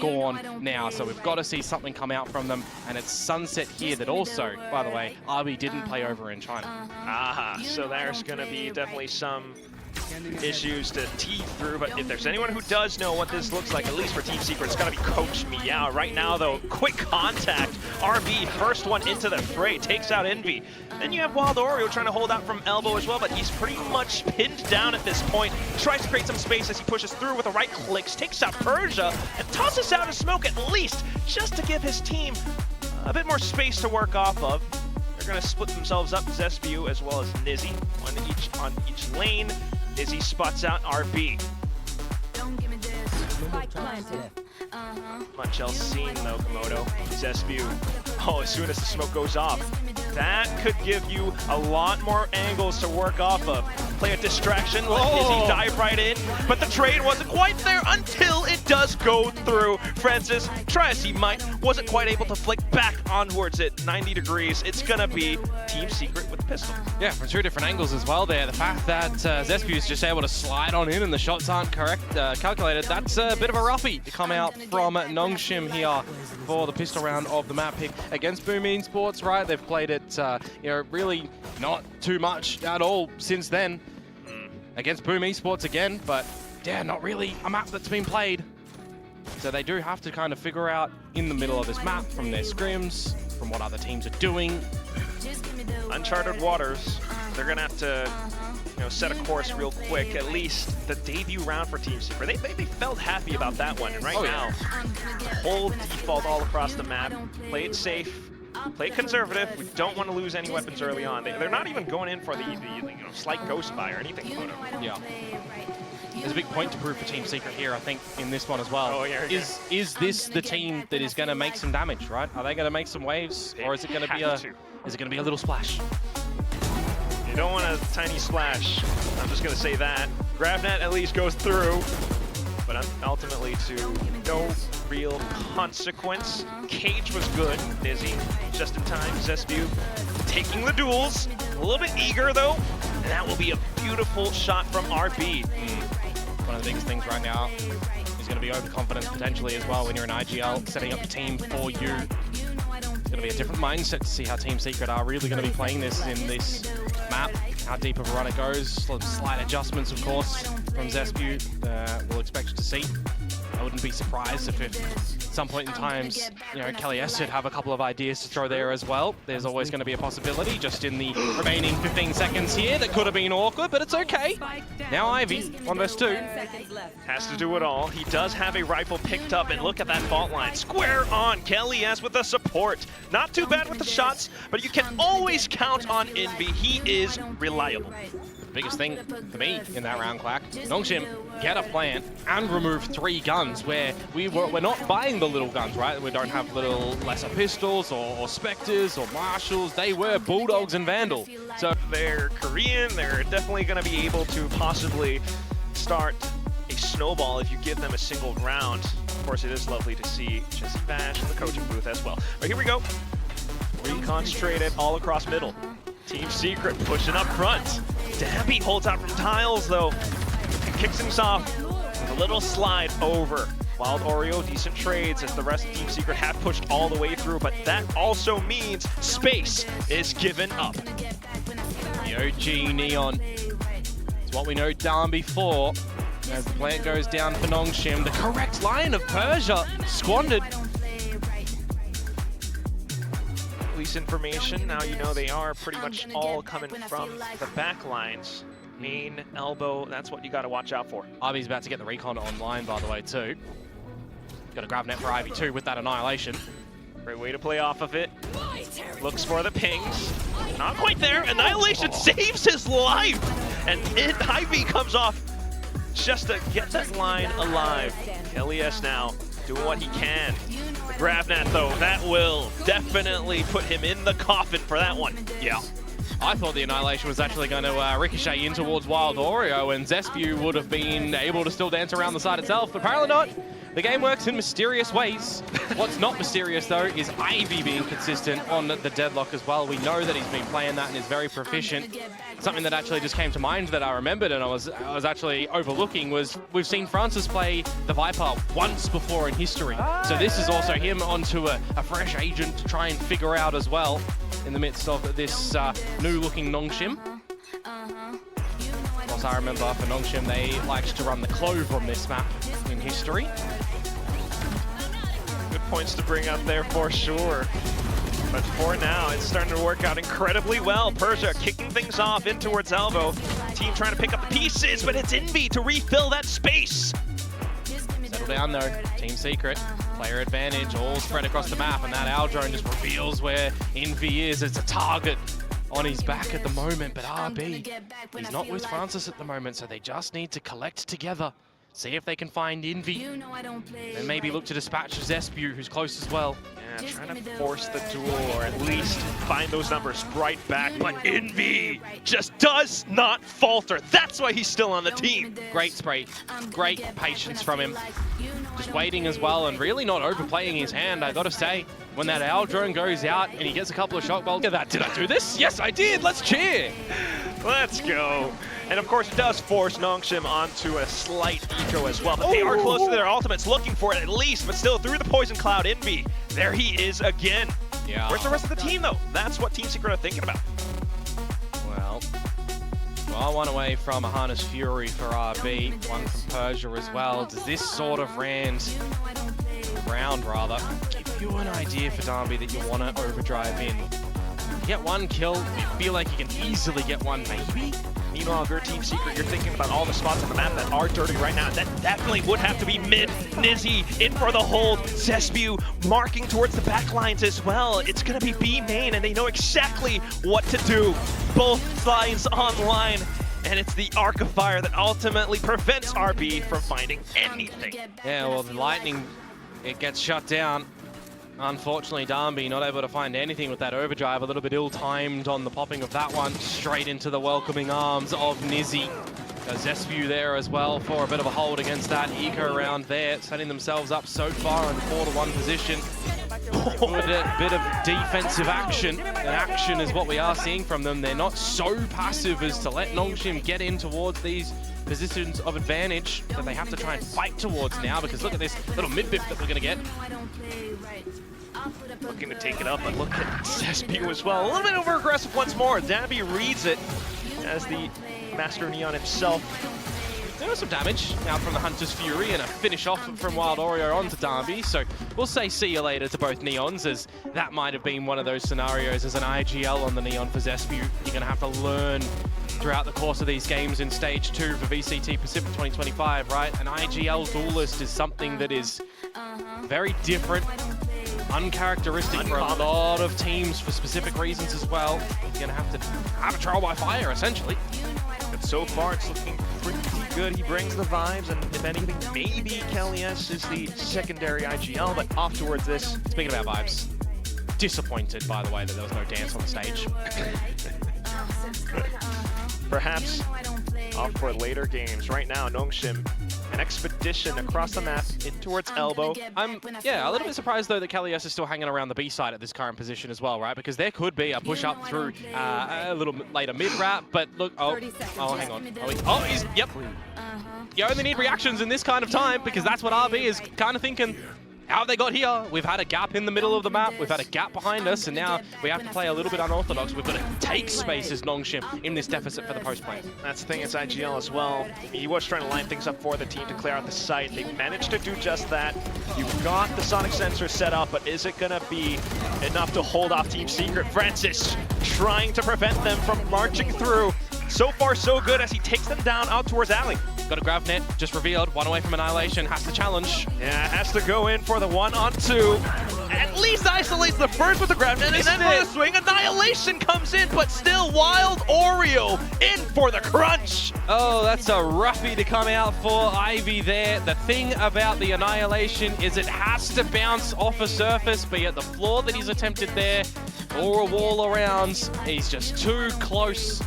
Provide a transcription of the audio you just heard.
gone now, so we've got to see something come out from them. And it's Sunset here that also, by the way, RB didn't play over in China. So there's going to be definitely some issues to teeth through, but if there's anyone who does know what this looks like, at least for Team Secret, it's got to be Coach Meow. Right now, though, quick contact. RB, first one into the fray, takes out Envy. Then you have Wild Oreo trying to hold out from elbow as well, but he's pretty much pinned down at this point. Tries to create some space as he pushes through with the right clicks, takes out Persia, and tosses out a smoke at least, just to give his team a bit more space to work off of. They're going to split themselves up, Zesbu as well as Nizzy, one each on each lane. Nizzy spots out RB. Much else seen though, Komodo. Zesbu. Oh, as soon as the smoke goes off, that could give you a lot more angles to work off of. Play a distraction, let Nizzy dive right in, but the trade wasn't quite there until it does go through. Francis, try as he might, wasn't quite able to flick back onwards at 90 degrees. It's gonna be Team Secret with the pistol. Yeah, from two different angles as well there. The fact that Zesbu is just able to slide on in and the shots aren't calculated, that's a bit of a roughie to come out from Nongshim here for the pistol round of the map pick against Boom Esports, right? They've played it, really not too much at all since then. Against Boom Esports again, but yeah, not really a map that's been played. So they do have to kind of figure out in the middle of this map from their scrims, from what other teams are doing. Uncharted waters. They're gonna have to, set a course real quick. At least the debut round for Team Secret. They felt happy about that one, and right now, hold default all across the map. Play it safe. Play it conservative. We don't want to lose any weapons early on. They're not even going in for the slight ghost buy or anything. Yeah. There's a big point to prove for Team Secret here, I think, in this one as well. Oh, yeah, is this the team that is going to make some damage, right? Are they going to make some waves, or is it going to be a little splash? You don't want a tiny splash. I'm just going to say that. GravNet at least goes through, but ultimately to no real consequence. Cage was good. Nizzy just in time. Zesbu taking the duels. A little bit eager though, and that will be a beautiful shot from RB. One of the biggest things right now is going to be overconfidence potentially as well when you're in IGL, setting up the team for you. It's going to be a different mindset to see how Team Secret are really going to be playing this in this map, how deep of a run it goes. Some slight adjustments, of course, from Zesbu we'll expect to see. I wouldn't be surprised if at some point in times, Kelly S should have a couple of ideas to throw there as well. There's always going to be a possibility just in the remaining 15 seconds here. That could have been awkward, but it's okay. Now Ivy, 1 vs 2. Has to do it all. He does have a rifle picked up, and look at that fault line. Square on. Kelly S with the support. Not too bad with the shots, but you can always count on Envy. He is reliable. The biggest thing for me in that round, Clack, Nongshim get a plant and remove 3 guns where we're not buying the little guns, right? We don't have little lesser pistols or Spectres or Marshals. They were Bulldogs and Vandal. So they're Korean. They're definitely going to be able to possibly start a snowball if you give them a single round. Of course, it is lovely to see Jesse Bash in the coaching booth as well. But here we go. Reconcentrated all across middle. Team Secret pushing up front. Dabby holds out from tiles though, and kicks himself with a little slide over. Wild Oreo, decent trades as the rest of Team Secret have pushed all the way through, but that also means space is given up. The OG Neon. It's what we know done before. As the plant goes down for Nongshim, the correct line of Persia squandered. Police information, now you know they are pretty much all coming from the back lines. Main, elbow, that's what you got to watch out for. Ivy's about to get the recon online, by the way, too. Got a GravNet for Ivy, too, with that Annihilation. Great way to play off of it. Looks for the pings. Not quite there. Annihilation saves his life! And Ivy comes off just to get that line alive. Kelly S now doing what he can. The GravNet, though, that will definitely put him in the coffin for that one. Yeah. I thought the Annihilation was actually going to ricochet in towards Wild Oreo, and Zesbu would have been able to still dance around the side itself, but apparently not. The game works in mysterious ways. What's not mysterious, though, is Ivy being consistent on the deadlock as well. We know that he's been playing that and is very proficient. Something that actually just came to mind that I remembered and I was actually overlooking was we've seen Francis play the Viper once before in history. So this is also him onto a fresh agent to try and figure out as well in the midst of this new-looking Nongshim. Of course, I remember for Nongshim, they liked to run the Clove on this map in history. Good points to bring up there for sure. But for now, it's starting to work out incredibly well. Persia kicking things off in towards Elbow. Team trying to pick up the pieces, but it's Envy to refill that space. Settle down though, Team Secret. Player advantage, all spread across the map, and that Owl Drone just reveals where Envy is. It's a target on his back at the moment, but RB, he's not with Francis at the moment, so they just need to collect together. See if they can find Envy, and maybe look to dispatch Zespew, who's close as well. Yeah, trying to force the duel, or at least find those numbers right back, but Envy just does not falter. That's why he's still on the team. Great spray, great patience from him. Just waiting as well, and really not overplaying his hand, I gotta say. When that Owl Drone goes out, and he gets a couple of shock bolts. Look at that, did I do this? Yes, I did, let's cheer! Let's go. And of course, it does force Nongshim onto a slight eco as well. But they are close to their ultimates, looking for it at least, but still through the Poison Cloud, Envy. There he is again. Yeah. Where's the rest of the team, though? That's what Team Secret are thinking about. Well, one away from a Harness Fury for RB, one from Persia as well. Does this sort of round give you an idea for Darby that you want to overdrive in? You get one kill, you feel like you can easily get one maybe? Meanwhile, if you're Team Secret, you're thinking about all the spots on the map that are dirty right now. That definitely would have to be mid. Nizzy in for the hold. Zespew marking towards the back lines as well. It's going to be B main, and they know exactly what to do. Both lines online, and it's the Arc of Fire that ultimately prevents RB from finding anything. Yeah, well, the Lightning, it gets shut down. Unfortunately, Darby not able to find anything with that overdrive. A little bit ill-timed on the popping of that one. Straight into the welcoming arms of Nizzy. Zespew there as well for a bit of a hold against that eco round there, setting themselves up so far in 4-1 position. A bit of defensive action, and action is what we are seeing from them. They're not so passive as to let Nongshim get in towards these positions of advantage that they have to try and fight towards now, because look at this little mid-biff that we're going to get. Looking to take it up, but look at Zespew as well. A little bit over-aggressive once more. Dabby reads it as the Master Neon himself. There was some damage out from the Hunter's Fury and a finish off from Wild Oreo onto Darby. So we'll say see you later to both Neons, as that might have been one of those scenarios as an IGL on the Neon for Zespew. You're going to have to learn throughout the course of these games in Stage 2 for VCT Pacific 2025, right? An IGL duelist is something that is very different, uncharacteristic for a lot of teams for specific reasons as well. You're going to have a trial by fire, essentially. But so far, it's looking pretty good. He brings the vibes, and if anything, maybe Kelly S is the secondary IGL, but off towards this. Speaking about vibes, disappointed, by the way, that there was no dance on the stage. Perhaps off for later games. Right now, Nongshim, an expedition across the map in towards Elbow. I'm a little bit surprised though that Kelly S is still hanging around the B side at this current position as well, right? Because there could be a push up through a little later mid wrap, but look, oh, hang on. Yep. You only need reactions in this kind of time, because that's what RB is kind of thinking. How have they got here? We've had a gap in the middle of the map, we've had a gap behind us, and now we have to play a little bit unorthodox. We've got to take space as Nongshim in this deficit for the post play. That's the thing, it's IGL as well. He was trying to line things up for the team to clear out the site. They managed to do just that. You've got the sonic sensor set up, but is it going to be enough to hold off Team Secret? Francis trying to prevent them from marching through. So far, so good as he takes them down out towards Alley. Got a grab net, just revealed, one away from Annihilation, has to challenge. Yeah, has to go in for the 1-on-2. At least isolates the first with the grab net, and then for the swing, Annihilation comes in, but still Wild Oreo in for the crunch. Oh, that's a roughie to come out for Ivy there. The thing about the Annihilation is it has to bounce off a surface, but yet the floor that he's attempted there, or a wall around, he's just too close